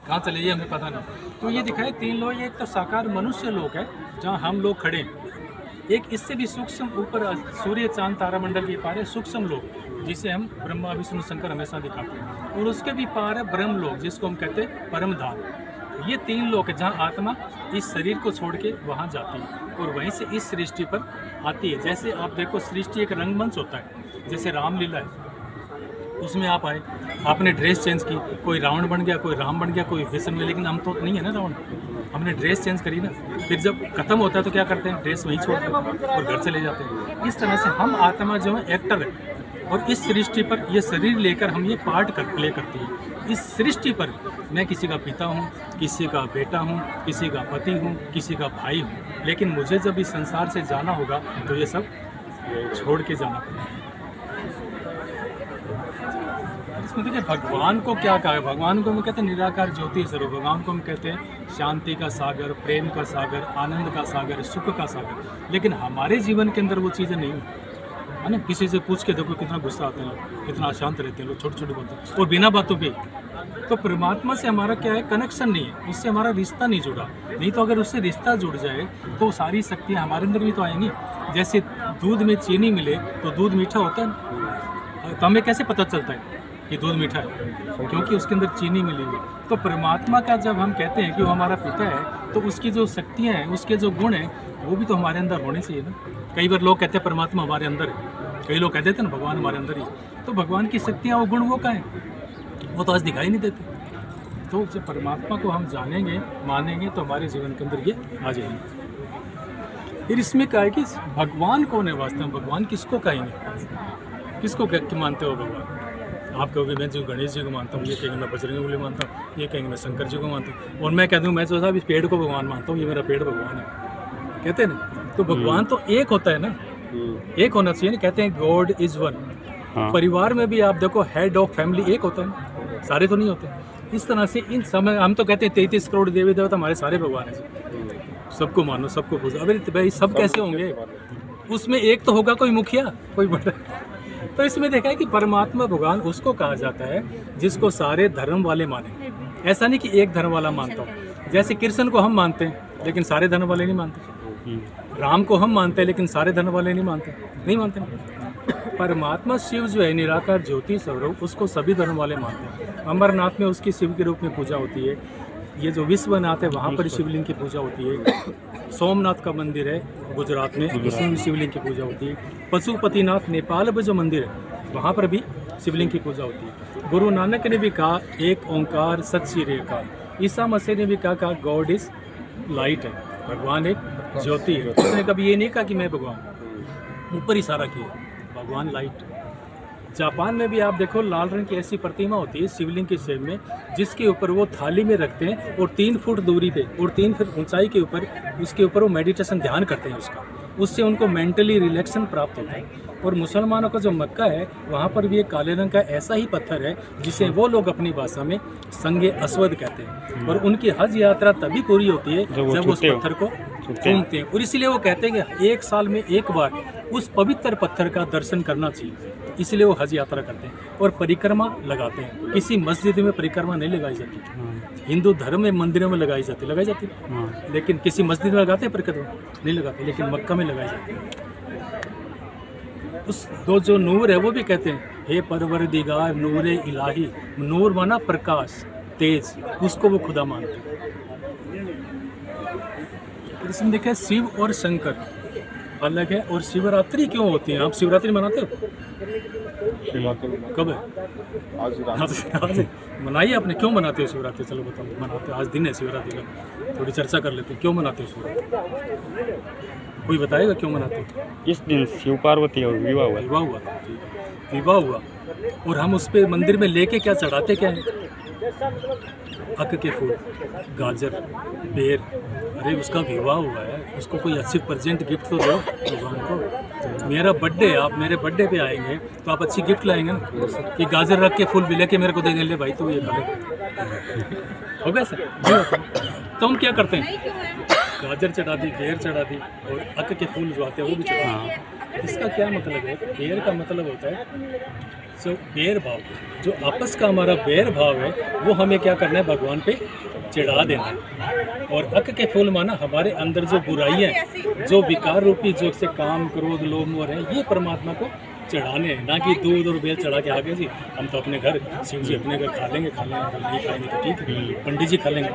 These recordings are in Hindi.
कहाँ चले ये हमें पता नहीं। तो ये दिखाए 3 लोग, ये एक तो साकार मनुष्य लोक है जहाँ हम लोग खड़े हैं, एक इससे भी सूक्ष्म ऊपर सूर्य चांद तारामंडल के पार है सूक्ष्म लोक जिसे हम ब्रह्मा विष्णु शंकर हमेशा दिखाते हैं, और उसके भी पार है ब्रह्म लोक जिसको हम कहते हैं परम धाम। ये 3 लोक है जहाँ आत्मा इस शरीर को छोड़ के वहाँ जाती है और वहीं से इस सृष्टि पर आती है। जैसे आप देखो सृष्टि एक रंगमंच होता है, जैसे रामलीला है, उसमें आप आए, आपने ड्रेस चेंज की, कोई रावण बन गया, कोई राम बन गया, कोई विष्णु में, लेकिन हम तो नहीं है ना रावण, हमने ड्रेस चेंज करी ना। फिर जब खत्म होता है तो क्या करते हैं, ड्रेस वहीं छोड़ते हैं और घर चले जाते हैं। इस तरह से हम आत्मा जो है एक्टर है, और इस सृष्टि पर ये शरीर लेकर हम ये पार्ट प्ले करती है। इस सृष्टि पर मैं किसी का पिता हूँ, किसी का बेटा हूँ, किसी का पति हूँ, किसी का भाई हूँ, लेकिन मुझे जब इस संसार से जाना होगा तो ये सब छोड़ के जाना पड़ेगा। इसमें देखिए भगवान को क्या कहा है, भगवान को हम कहते हैं निराकार ज्योति स्वरूप, भगवान को हम कहते हैं शांति का सागर, प्रेम का सागर, आनंद का सागर, सुख का सागर। लेकिन हमारे जीवन के अंदर वो चीज़ें नहीं है ना। किसी से पूछ के देखो कितना गुस्सा आते हैं लोग, कितना अशांत रहते हैं लोग, छोटी छोटी बातों और बिना बातों पे। तो परमात्मा से हमारा क्या है, कनेक्शन नहीं है, उससे हमारा रिश्ता नहीं जुड़ा। नहीं तो अगर उससे रिश्ता जुड़ जाए तो सारी शक्तियाँ हमारे अंदर भी तो आएंगी। जैसे दूध में चीनी मिले तो दूध मीठा होता है ना, तो हमें कैसे पता चलता है कि दूध मीठा है, क्योंकि उसके अंदर चीनी मिली हुई। तो परमात्मा का जब हम कहते हैं कि वो हमारा पिता है, तो उसकी जो शक्तियाँ हैं, उसके जो गुण हैं, वो भी तो हमारे अंदर होने चाहिए ना। कई बार लोग कहते हैं परमात्मा हमारे अंदर है, कई लोग कहते थे ना भगवान हमारे अंदर ही। तो भगवान की शक्तियाँ, वो गुण वो का है, वो तो आज दिखाई नहीं देते। तो जब परमात्मा को हम जानेंगे, मानेंगे, तो हमारे जीवन के अंदर ये आ जाएंगे। फिर इसमें क्या है कि भगवान कौन है वास्तव में, भगवान किसको कहेंगे, किसको मानते हो भगवान? आप कहोगे मैं जो गणेश जी को मानता हूँ, ये कहेंगे मैं बजरंग बली मानता हूँ, ये कहेंगे मैं शंकर जी को मानता हूँ, और मैं कह दूँ मैं जो साहब इस पेड़ को भगवान मानता हूँ, ये मेरा पेड़ भगवान है, कहते हैं ना। तो भगवान तो एक होता है ना, एक होना चाहिए ना। कहते हैं गॉड इज वन। परिवार में भी आप देखो हेड ऑफ फैमिली एक होता है ना, सारे तो नहीं होते। इस तरह से इन समय हम तो कहते हैं 33 करोड़ देवी देवता हमारे सारे भगवान हैं, सबको मानो, सबको पूजो। अरे भाई सब कैसे होंगे, उसमें एक तो होगा कोई मुखिया, कोई बड़ा। तो इसमें देखा है कि परमात्मा भगवान उसको कहा जाता है जिसको सारे धर्म वाले माने। ऐसा नहीं कि एक धर्म वाला मानता हूँ, जैसे कृष्ण को हम मानते हैं लेकिन सारे धर्म वाले नहीं मानते, राम को हम मानते हैं लेकिन सारे धर्म वाले नहीं मानते। परमात्मा शिव जो है निराकार ज्योति स्वरूप, उसको सभी धर्म वाले मानते हैं। अमरनाथ में उसकी शिव के रूप में पूजा होती है, ये जो विश्वनाथ है वहाँ पर शिवलिंग की पूजा होती है। सोमनाथ का मंदिर है गुजरात में, उसमें भी शिवलिंग की पूजा होती है। पशुपतिनाथ नेपाल में जो मंदिर है वहाँ पर भी शिवलिंग की पूजा होती है। गुरु नानक ने भी कहा एक ओंकार सत श्री अकाल। ईसा मसीह ने भी कहा गॉड इज लाइट है, भगवान एक ज्योति है। उसने कभी ये नहीं कहा कि मैं भगवान, ऊपर इशारा किया, भगवान लाइट। जापान में भी आप देखो लाल रंग की ऐसी प्रतिमा होती है शिवलिंग के शेप में, जिसके ऊपर वो थाली में रखते हैं और 3 फुट दूरी पे और 3 फुट ऊंचाई के ऊपर, उसके ऊपर वो मेडिटेशन ध्यान करते हैं उसका, उससे उनको मेंटली रिलैक्सन प्राप्त होता है। और मुसलमानों का जो मक्का है वहाँ पर भी एक काले रंग का ऐसा ही पत्थर है जिसे वो लोग अपनी भाषा में संगे अस्वद कहते हैं। और उनकी हज यात्रा तभी पूरी होती है जब वो उस पत्थर को चूमते हैं, और इसीलिए वो कहते हैं कि 1 साल में एक बार उस पवित्र पत्थर का दर्शन करना चाहिए, इसलिए वो हज यात्रा करते हैं और परिक्रमा लगाते हैं। किसी मस्जिद में परिक्रमा नहीं लगाई जाती, हिंदू धर्म में मंदिरों में लगाई जाती, लेकिन किसी मस्जिद में लगाते हैं परिक्रमा, नहीं लगाते, लेकिन मक्का में लगाई जाती है। उस दो जो नूर है वो भी कहते हैं हे परवरदिगार नूरे इलाही, नूर माना प्रकाश, तेज, उसको वो खुदा मानते हैं। इसमें देखा शिव और शंकर अलग है। और शिवरात्रि क्यों होती है, आप शिवरात्रि मनाते हो? कब है? आज मनाइए आपने, क्यों मनाते हो शिवरात्रि? चलो बताओ। मनाते आज दिन है शिवरात्रि का, थोड़ी चर्चा कर लेते हैं, क्यों मनाते हो शिवरात्रि? कोई बताएगा क्यों मनाते हो? इस दिन शिव पार्वती और विवाह हुआ और हम उस पे मंदिर में लेके क्या चढ़ाते क्या है? अक के फूल, गाजर, बेर। अरे उसका विवाह हुआ है, उसको कोई अच्छी प्रेजेंट गिफ्ट तो दो भगवान को। मेरा बर्थडे, आप मेरे बर्थडे पे आएंगे तो आप अच्छी गिफ्ट लाएंगे ना, कि गाजर रख के फूल भी लेके मेरे को देंगे, ले भाई तो ये खा ले, हो गया सर? तो हम क्या करते हैं, गाजर चढ़ा दी, बेर चढ़ा दी, और अक के फूल जो आते हैं वो भी चढ़ा। इसका क्या मतलब है? बेर का मतलब होता है जो बैर भाव, जो आपस का हमारा बैर भाव है, वो हमें क्या करना है, भगवान पे चढ़ा देना है। और अक के फूल माना हमारे अंदर जो बुराइयाँ हैं, जो विकार रूपी, जो से काम क्रोध लोभ मोह है, ये परमात्मा को चढ़ाने हैं, ना कि दूध और बेल चढ़ा के आगे जी हम तो अपने घर, शिव जी अपने घर खा लेंगे, नहीं खाएंगे तो ठीक है, पंडित जी खा लेंगे।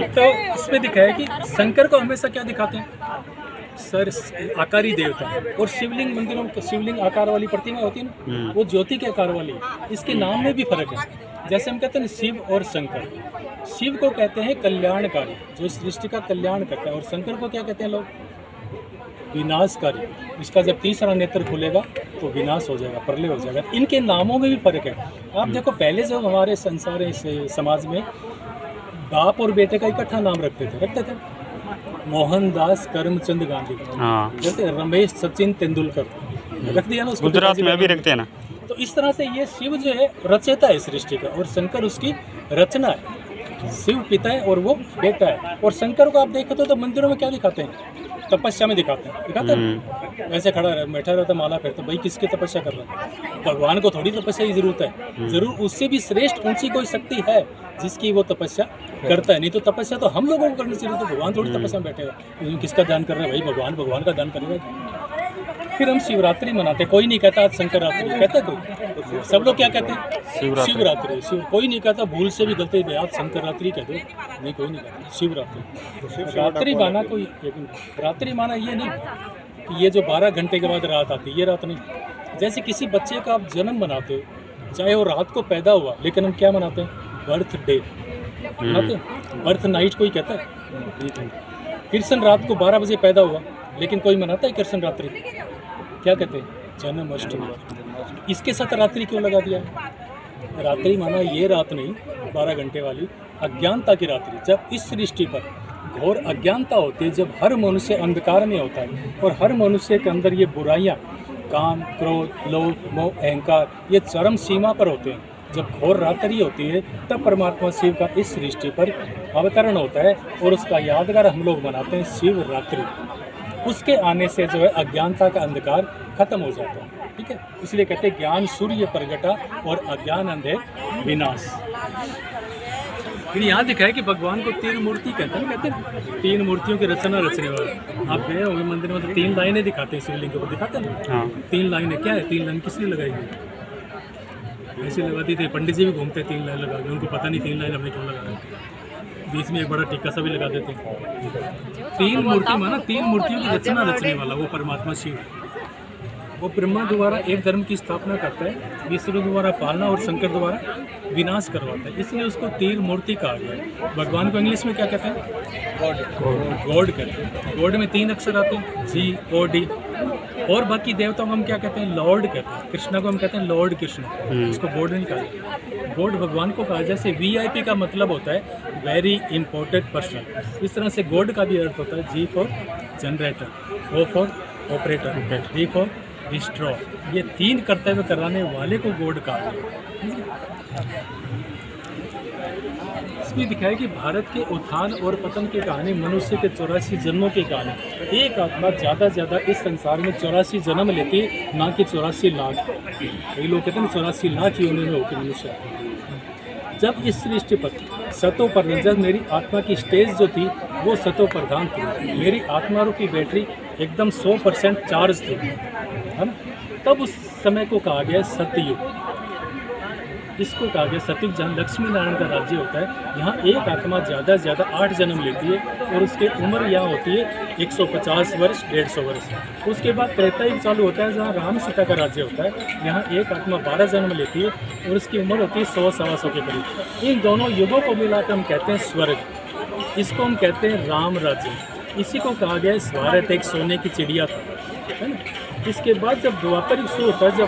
तो इसमें दिखाया कि शंकर को हमेशा क्या दिखाते हैं, सर आकारी देवता, और शिवलिंग मंदिरों में शिवलिंग आकार वाली प्रतिमा होती है ना, वो ज्योति के आकार वाली है। इसके नाम में भी फर्क है। जैसे हम कहते हैं शिव और शंकर, शिव को कहते हैं कल्याणकारी, जो सृष्टि का कल्याण करता है, और शंकर को क्या कहते हैं लोग, विनाशकारी। इसका जब तीसरा नेत्र खुलेगा तो विनाश हो जाएगा, प्रलय हो जाएगा। इनके नामों में भी फर्क है। आप देखो, पहले जब हमारे संसार समाज में बाप और बेटे का इकट्ठा नाम रखते थे मोहनदास करमचंद गांधी, जैसे रमेश सचिन तेंदुलकर, रख दिया ना उसको, गुजरात में भी रखते हैं ना। तो इस तरह से ये शिव जो है रचयिता है सृष्टि का, और शंकर उसकी रचना है। शिव पिता है और वो बेटा है। और शंकर को आप देखते हो तो मंदिरों में क्या दिखाते हैं, तपस्या में दिखाते हैं। वैसे खड़ा रहे, बैठा रहता, माला फेरता, भाई किसकी तपस्या कर रहा है, भगवान को थोड़ी तपस्या की जरूरत है। जरूर उससे भी श्रेष्ठ ऊंची कोई शक्ति है जिसकी वो तपस्या करता है, नहीं तो तपस्या तो हम लोगों को करनी चाहिए। तो भगवान थोड़ी तपस्या में बैठेगा, किसका दान कर रहा है भाई, भगवान का दान करेगा। फिर हम शिवरात्रि मनाते, कोई नहीं कहता आज शंकररात्रि, कहते कोई, सब लोग क्या कहते हैं, शिवरात्रि। कोई नहीं कहता, भूल से भी गलती है आज शंकररात्रि कह दो, नहीं कोई नहीं कहता शिवरात्रि। रात्रि माना कोई, रात्रि माना ये नहीं कि ये जो 12 घंटे के बाद रात आती है, ये रात नहीं। जैसे किसी बच्चे का आप जन्म मनाते हो, चाहे वो रात को पैदा हुआ, लेकिन हम क्या मनाते हैं, बर्थडे मनाते हैं। बर्थ नाइट कोई कहता है। कृष्ण रात को 12 बजे पैदा हुआ, लेकिन कोई मनाता है कृष्ण रात्रि, क्या कहते हैं, जन्माष्टमी। इसके साथ रात्रि क्यों लगा दिया? रात्रि माना ये रात नहीं 12 घंटे वाली, अज्ञानता की रात्रि। जब इस सृष्टि पर घोर अज्ञानता होती है, जब हर मनुष्य अंधकार में होता है और हर मनुष्य के अंदर ये बुराइयाँ, काम क्रोध लोभ मोह अहंकार, ये चरम सीमा पर होते हैं, जब घोर रात्रि होती है, तब परमात्मा शिव का इस सृष्टि पर अवतरण होता है, और उसका यादगार हम लोग मनाते हैं शिवरात्रि। उसके आने से जो है अज्ञानता का अंधकार खत्म हो जाता है, ठीक है। इसलिए कहते हैं ज्ञान सूर्य प्रगटा और अज्ञान अंधेर विनाश। फिर यहाँ दिखाया कि भगवान को तीन मूर्ति कहते हैं, तीन मूर्तियों की रचना रचने वाला। आप गए होंगे मंदिर में तो 3 लाइनें दिखाते हैं, शिवलिंग के ऊपर दिखाते हैं 3 लाइनें। क्या है 3 लाइन, किसने लगाई है? ऐसे लगाती थे, पंडित जी भी घूमते 3 लाइन लगा के, उनको पता नहीं 3 लाइन हमने क्यों लगा रहे हैं। बीच में एक बड़ा टिक्का सा भी लगा देते हैं। 3 मूर्ति माना 3 मूर्तियों की रचना रचने वाला वो परमात्मा शिव। वो ब्रह्मा द्वारा एक धर्म की स्थापना करता है, विष्णु द्वारा पालना और शंकर द्वारा विनाश करवाता है, इसलिए उसको 3 मूर्ति कहा गया है। भगवान को इंग्लिश में क्या कहते हैं? गॉड कहते हैं। गॉड में 3 अक्षर आते हैं, GOD। और बाकी देवताओं को हम क्या कहते हैं? लॉर्ड कहते हैं। कृष्णा को हम कहते हैं लॉर्ड कृष्ण, उसको गॉड नहीं कहा। गॉड भगवान को कहा। जैसे VIP का मतलब होता है वेरी इंपॉर्टेंट पर्सन, इस तरह से गॉड का भी अर्थ होता है G for generator, O for operator, D for destroy. ये 3 कर्तव्य कराने वाले को गॉड कहा गया। इसमें दिखाया कि भारत के उत्थान और पतन की कहानी, मनुष्य के 84 जन्मों की कहानी। एक आत्मा ज़्यादा से ज़्यादा इस संसार में 84 जन्म लेती है, ना कि 84 लाख। कई लोग कहते हैं 84 लाख योनि में होकर मनुष्य। जब इस सृष्टि पर सतो प्रधान, जब मेरी आत्मा की स्टेज जो थी वो सतो प्रधान थी, मेरी आत्मा रूपी बैटरी एकदम 100% चार्ज थी, है ना। तब उस समय को कहा गया सतयुग। इसको कहा गया सतयुग, जहाँ लक्ष्मी नारायण का राज्य होता है। यहाँ एक आत्मा ज़्यादा से ज़्यादा 8 जन्म लेती है और उसकी उम्र यहाँ होती है 150 वर्ष, 150 वर्ष। उसके बाद त्रेता युग चालू होता है, जहाँ राम सीता का राज्य होता है। यहाँ एक आत्मा 12 जन्म लेती है और उसकी उम्र होती है 100-125 के करीब। इन दोनों युगों को मिलाकर हम कहते हैं स्वर्ग। इसको हम कहते हैं राम राज्य। इसी को कहा गया है भारत एक सोने की चिड़िया था, है ना। इसके बाद जब द्वापर युग शुरू होता है, जब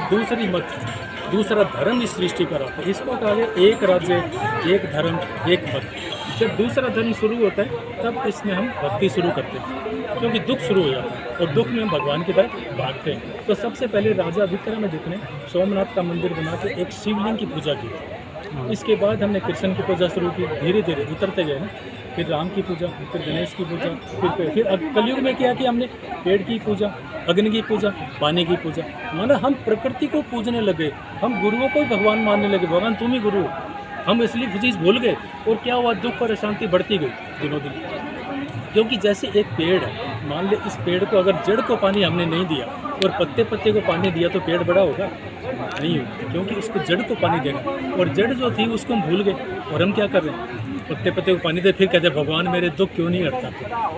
दूसरा धर्म इस सृष्टि पर आता है, इसको कहा गया एक राज्य एक धर्म एक मत। जब दूसरा धर्म शुरू होता है तब इसमें हम भक्ति शुरू करते हैं, क्योंकि दुख शुरू हो जाता है और दुख में हम भगवान की तरफ भागते हैं। तो सबसे पहले राजा विक्रमादित्य ने सोमनाथ का मंदिर बना के एक शिवलिंग की पूजा की। इसके बाद हमने कृष्ण की पूजा शुरू की, धीरे धीरे उतरते गए ना, फिर राम की पूजा, फिर गणेश की पूजा, फिर अब कलयुग में क्या कि हमने पेड़ की पूजा, अग्नि की पूजा, पानी की पूजा, माना हम प्रकृति को पूजने लगे, हम गुरुओं को ही भगवान मानने लगे, भगवान तुम ही गुरु हो। हम इसलिए चीज़ भूल गए और क्या हुआ, दुख और अशांति बढ़ती गई दिनों दिन। क्योंकि जैसे एक पेड़ है, मान ले इस पेड़ को अगर जड़ को पानी हमने नहीं दिया और पत्ते पत्ते को पानी दिया तो पेड़ बड़ा होगा नहीं होगा, क्योंकि उसको जड़ को पानी देना, और जड़ जो थी उसको हम भूल गए। और हम क्या कर रहे हैं, पत्ते पत्ते को पानी दे, फिर कहते हैं भगवान मेरे दुख क्यों नहीं हटता,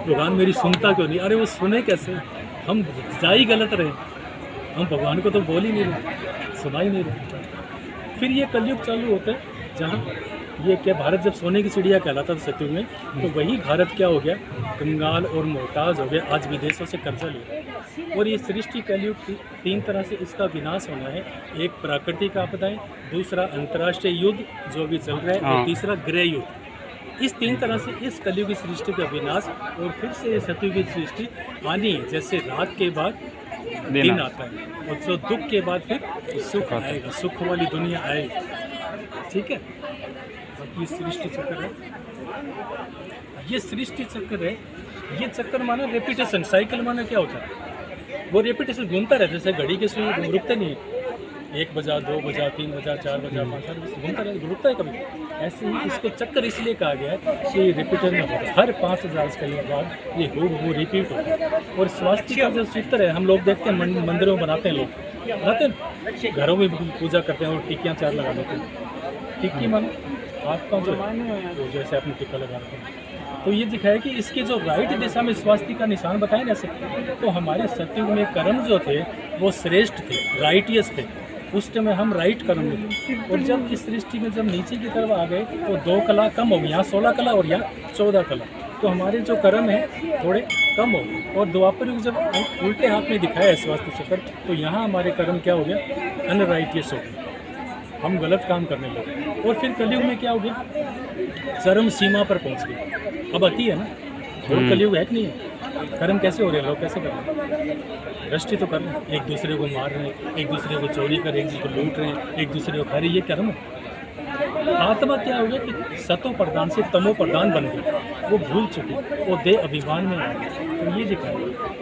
भगवान मेरी सुनता क्यों नहीं। अरे वो सुने कैसे, हम जा ही गलत रहे, हम भगवान को तो बोल ही नहीं रहे, सुना ही नहीं रहे। फिर ये कलयुग चालू होता है जहाँ ये क्या, भारत जब सोने की चिड़िया कहलाता था सतयुग में, तो वही भारत क्या हो गया, कंगाल और मोहताज हो गया, आज विदेशों से कर्जा ले रहा है। और ये सृष्टि कलयुग की 3 तरह से इसका विनाश होना है। एक प्राकृतिक आपदाएं, दूसरा अंतर्राष्ट्रीय युद्ध जो भी चल रहा है, और तीसरा गृह युद्ध। इस 3 तरह से इस कलयुग की सृष्टि का विनाश, और फिर से सतयुग की सृष्टि आनी है। जैसे रात के बाद दिन आता है, और जो दुख के बाद फिर सुख आएगा, सुख वाली दुनिया आएगी। ठीक है, ये सृष्टि चक्र है, ये सृष्टि चक्र है। ये चक्कर माना रेपिटेशन, साइकिल माना क्या होता है, वो रेपिटेशन घूमता रहता है, जैसे घड़ी के सुई रुकते नहीं है, 1 बजा 2 बजा 3 बजा 4 बजा 5 बजा घूमता रहता, रुकता है कभी। ऐसे ही इसको चक्कर इसलिए कहा गया है कि रिपीटर में होता है, हर 5000 साल के बाद ये वो रिपीट होता है। और स्वास्थ्य का जो चित्र है, हम लोग देखते हैं मंदिरों में बनाते हैं, लोग बनाते हैं, घरों में भी पूजा करते हैं और टिक्कियाँ 4 लगा देते हैं। टिक्की मानो आपका जो तो जैसे आपने टिक्का लगा रखा है, तो ये दिखाया कि इसके जो राइट दिशा में स्वास्थ्य का निशान बताए ना, तो हमारे सतयुग में कर्म जो थे वो श्रेष्ठ थे, राइटियस थे। उस टाइम में हम राइट कर्म में थे, और जब इस सृष्टि में जब नीचे की तरफ आ गए तो 2 कला कम हो गई, यहाँ 16 कला और यहाँ 14 कला, तो हमारे जो कर्म है थोड़े कम हो गए। और द्वापर युग जब उल्टे हाथ में दिखाया है स्वास्थ्य चक्र, तो यहाँ हमारे कर्म क्या हो गया, अनराइटियस हो गए, हम गलत काम करने लगे। और फिर कलयुग में क्या हो गया, चरम सीमा पर पहुंच गए। अब आती है ना, और कलयुग है कि नहीं है, कर्म कैसे हो रहे हैं, लोग कैसे कर रहे हैं, भ्रष्टि तो कर रहे हैं, एक दूसरे को मार रहे हैं, एक दूसरे को चोरी कर रहे हैं, एक दूसरे को लूट रहे हैं, एक दूसरे को खा रहे हैं, ये कर्म है। आत्मा क्या हो गया कि सतो प्रधान से तमो प्रधान बन गई, वो भूल चुकी, वो देह अभिमान में आ गई। तो ये दिखाया।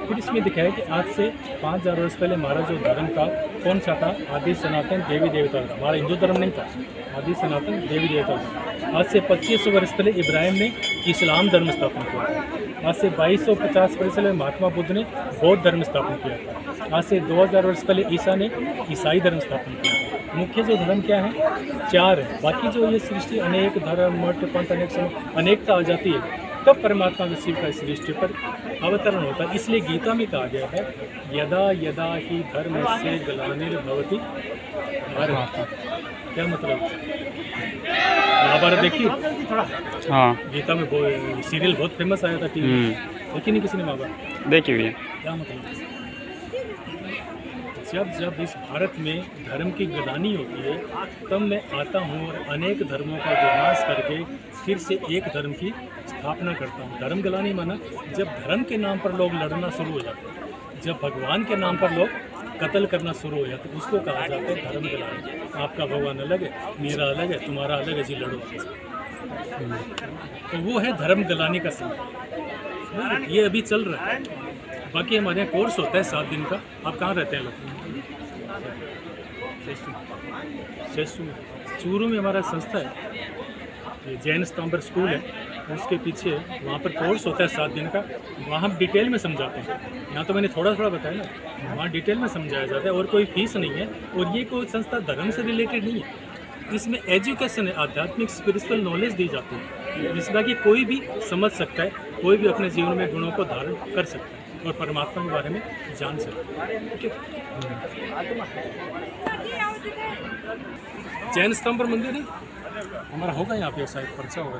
फिर इसमें दिखाया कि आज से 5000 वर्ष पहले हमारा जो धर्म था कौन सा था, आदि सनातन देवी देवता था। हमारा हिंदू धर्म नहीं था, आदि सनातन देवी देवता था। आज से 2500 वर्ष पहले इब्राहिम ने इस्लाम धर्म स्थापन किया। आज से 2250 वर्ष पहले महात्मा बुद्ध ने बौद्ध धर्म स्थापन किया था। आज से 2000 वर्ष पहले ईसा ने ईसाई धर्म स्थापन किया था। मुख्य जो धर्म क्या है, 4 है। बाकी जो ये सृष्टि अनेक धर्म मठ पंथ अनेकता आ जाती है, तब परमात्मा के शिव का सृष्टि पर अवतरण होता है। इसलिए गीता में कहा गया है, यदा यदा ही धर्म से ग्लानिर्भवति भारत। क्या मतलब, महाभारत देखिए, हाँ गीता में सीरियल बहुत फेमस आया था टीवी, देखी नहीं किसी ने महाभारत? देखी हुई है। क्या मतलब, जब इस भारत में धर्म की ग्लानि होती है, तब मैं आता हूँ और अनेक धर्मों का विनाश करके फिर से एक धर्म की स्थापना करता हूँ। धर्म ग्लानि माना जब धर्म के नाम पर लोग लड़ना शुरू हो जाते हैं, जब भगवान के नाम पर लोग कत्ल करना शुरू हो जाते हैं, उसको कहा जाता है धर्म ग्लानि। आपका भगवान अलग है, मेरा अलग है, तुम्हारा अलग है, जी लड़ो। तो वो है धर्म ग्लानि का समय, ये अभी चल रहा है। बाकी हमारे यहाँ कोर्स होता है 7 दिन का। आप कहाँ रहते हैं लोग? शेषु में, चूरू में हमारा संस्था है, ये जैन स्तंभर स्कूल है, उसके पीछे वहाँ पर कोर्स होता है 7 दिन का। वहाँ हम डिटेल में समझाते हैं। यहाँ तो मैंने थोड़ा थोड़ा बताया ना, वहाँ डिटेल में समझाया जाता है और कोई फीस नहीं है। और ये कोई संस्था धर्म से रिलेटेड नहीं है, इसमें एजुकेशन है, आध्यात्मिक स्पिरिचुअल नॉलेज दी जाती है, जिसका कि कोई भी समझ सकता है, कोई भी अपने जीवन में गुणों को धारण कर सकता है और परमात्मा के बारे में जान सकता है। ठीक है, जैन स्तंभ मंदिर है हमारा, होगा यहाँ पे शायद पर्चा होगा।